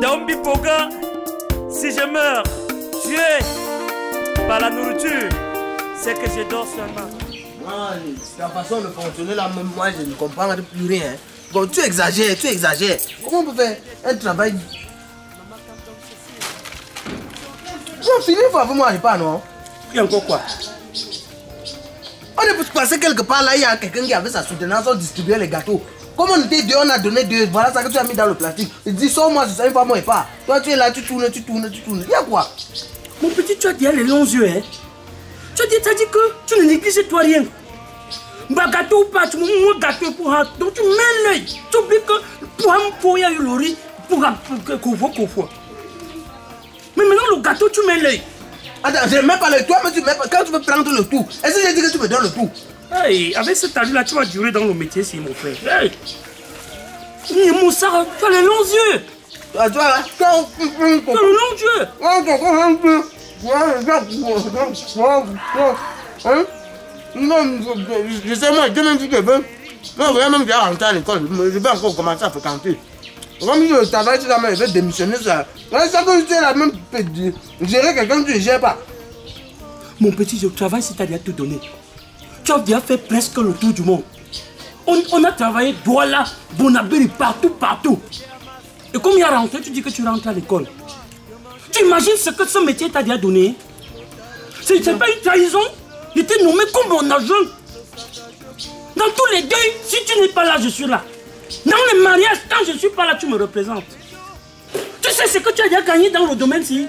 Dombi Poga, si je meurs tué par la nourriture, c'est que je dors seulement. La façon de fonctionner là, même moi je ne comprends plus rien. Bon, tu exagères, tu exagères. Comment on peut faire un travail? Bon, fini, il faut avec moi, pas non? Il y a encore quoi? On est passé quelque part là, il y a quelqu'un qui avait sa soutenance, on distribuait les gâteaux. Comme on était deux, on a donné deux. Voilà ça que tu as mis dans le plastique. Il dit, sors-moi, je sais pas moi et pas. Toi, tu es là, tu tournes, tu tournes, tu tournes. Il y a quoi? Mon petit, tu as dit les longs yeux, hein? Tu as dit que tu ne négliges toi rien. Bah, gâteau ou pas, tu me gâteau pour un. Donc tu mets l'œil. Tu oublies que pour un pot, il y a eu le riz pour un couvre. Mais maintenant, le gâteau, tu mets l'œil. Attends, je ne mets pas le toi, mais tu mets pas. Quand tu veux prendre le tout, est-ce que j'ai dit que tu me donnes le tout? Hey, avec cet avis-là, tu vas durer dans le métier, si mon frère. Hey! Moussa, tu as les longs yeux. Tu vois là? Tu as le long yeux. Hein? Non, je sais moi, demain si je veux. Non, vraiment, même déjà rentrer à l'école, je vais encore commencer à fréquenter. Comme je travaille sur la main, je vais démissionner ça. Là, ça que tu es la même, gérer quelqu'un, tu ne gères pas. Mon petit, je travaille si tu as déjà tout donné. Tu as déjà fait presque le tour du monde. On a travaillé Douala, Bonabéry, partout. Et comme il y a rentré, tu dis que tu rentres à l'école. Tu imagines ce que ce métier t'a déjà donné? C'est pas une trahison? Il était nommé comme mon agent. Dans tous les deuils, si tu n'es pas là, je suis là. Dans les mariages, quand je ne suis pas là, tu me représentes. Tu sais ce que tu as déjà gagné dans le domaine-ci?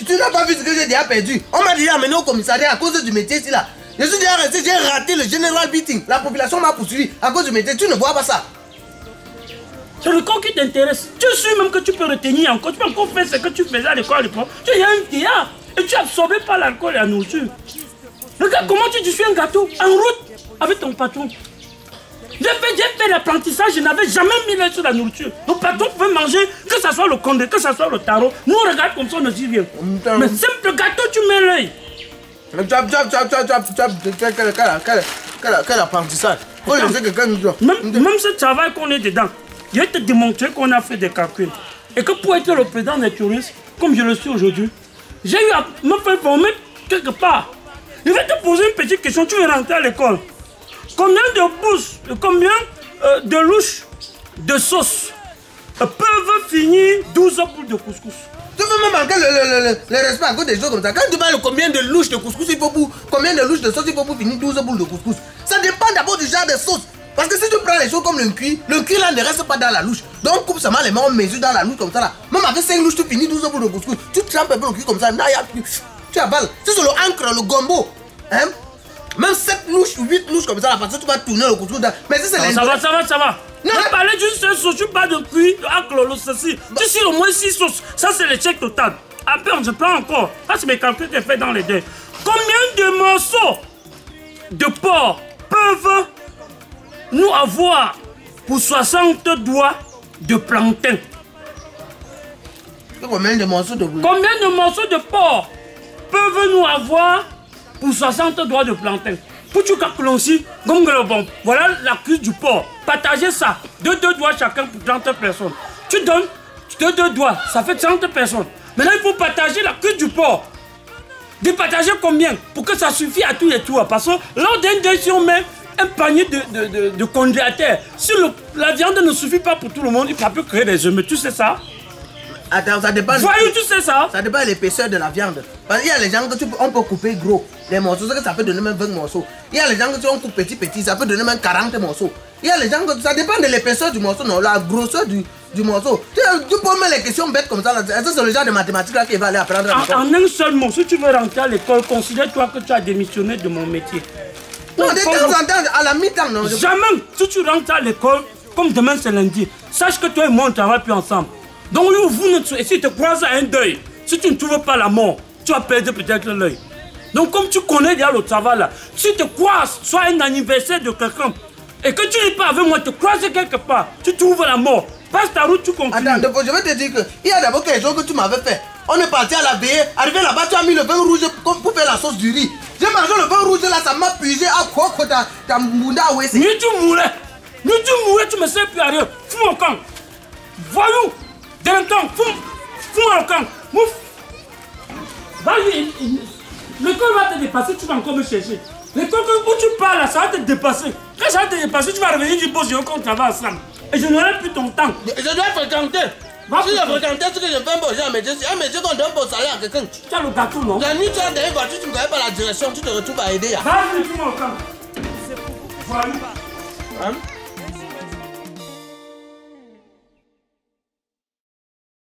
Tu n'as pas vu ce que j'ai déjà perdu. On m'a déjà amené au commissariat à cause du métier-ci là. Je suis déjà resté, j'ai raté le général beating. La population m'a poursuivi à cause du métier. Tu ne vois pas ça? C'est le corps qui t'intéresse. Tu es sûr même que tu peux retenir encore. Tu peux encore faire ce que tu faisais à l'école à l'époque. Tu es un vieillard et tu es absorbé par l'alcool et la nourriture. Regarde comment tu suis un gâteau en route avec ton patron. J'ai fait l'apprentissage, je n'avais jamais mis l'œil sur la nourriture. Le patron pouvait manger, que ce soit le condé, que ce soit le tarot. Nous on regarde comme ça, on ne dit rien. Mais simple gâteau, tu mets l'œil. Quel apprentissage? Même ce travail qu'on est dedans, je vais te démontrer qu'on a fait des calculs. Et que pour être le président des touristes, comme je le suis aujourd'hui, j'ai eu à me faire former quelque part. Je vais te poser une petite question, tu veux rentrer à l'école. Combien de bouches, combien de louches de sauce peuvent finir 12 boules de couscous? Tu veux me manquer le respect à cause des choses comme ça. Quand tu parles combien de louches de couscous il faut pour, combien de louches de sauce il faut pour finir 12 boules de couscous, ça dépend d'abord du genre de sauce. Parce que si tu prends les choses comme le cuir là ne reste pas dans la louche. Donc coupe seulement les mains, on mesure dans la louche comme ça là. Même avec 5 louches, tu finis 12 boules de couscous. Tu trempes un peu le cuir comme ça, là, tu avales. Si c'est le ancre, le gombo, hein? Même 7 louches ou 8 louches comme ça, parce que tu vas tourner le couscous. Mais si c'est les... Ça va. Non, je parlais d'une seule sauce, tu parles de cuir, de ceci. Tu sais au moins 6 sauces. Ça, c'est l'échec total. Après, je prends encore. Ça, c'est mes calculs que j'ai fait dans les deux. Combien de morceaux de porc peuvent nous avoir pour 60 doigts de plantain? Combien de morceaux de porc? Combien de morceaux de porc peuvent nous avoir pour 60 doigts de plantain? Pour tu calcules aussi, bon, voilà la cuisse du porc. Partagez ça. 2 doigts chacun pour 30 personnes. Tu donnes 2 doigts, ça fait 30 personnes. Maintenant, il faut partager la cuisse du porc. Départager combien? Pour que ça suffise à tous les tours. Parce que lors d'un deuil, si on met un panier de congélateurs, si la viande ne suffit pas pour tout le monde, ça peut créer des émeutes. Tu sais ça? Attends, ça dépend. Voyons, tu sais ça? Ça dépend de l'épaisseur de la viande. Parce qu'il y a les gens que on peut couper gros. Les morceaux, ça peut donner même 20 morceaux. Il y a les gens que on coupe petit, ça peut donner même 40 morceaux. Il y a les gens que ça dépend de l'épaisseur du morceau, non, la grosseur du morceau. Tu peux mettre les questions bêtes comme ça. C'est le genre de mathématiques là qu'il va aller apprendre. En un seul mot, si tu veux rentrer à l'école, considère-toi que tu as démissionné de mon métier. Non, de temps en temps, à la mi-temps, non. Jamais, si tu rentres à l'école, comme demain c'est lundi, sache que toi et moi on ne travaille plus ensemble. Donc et si tu te croises à un deuil, si tu ne trouves pas la mort, tu vas perdre peut-être l'œil. Donc comme tu connais déjà le travail là, si tu te croises, soit un anniversaire de quelqu'un, et que tu n'es pas avec moi, te croises quelque part, tu trouves la mort, passe ta route, tu continues. Attends, je vais te dire qu'il y a d'abord quelque chose que tu m'avais fait. On est parti à la veillée, arrivé là-bas, tu as mis le vin rouge pour faire la sauce du riz. J'ai mangé le vin rouge là, ça m'a puisé à quoi que ta mounda oué. Ni tu mourais, tu me sais plus à rien, fous mon camp. Voyou, délinquant, fous-moi le camp. Mouf. Vas-y, l'école va te dépasser, tu vas encore me chercher. L'école où tu parles, là, ça va te dépasser. Quand ça va te dépasser, tu vas revenir du boss, on travaille ensemble. Et je n'aurai plus ton temps. Je dois fréquenter. Si je fréquentais ce que je fais un bon un métier qu'on donne pour salaire à quelqu'un. Tu as le gâteau, non? La nuit, tu as des voitures, tu ne connais pas la direction, tu te retrouves à aider. Vas-y, fous-moi le camp. Voyou. Hein?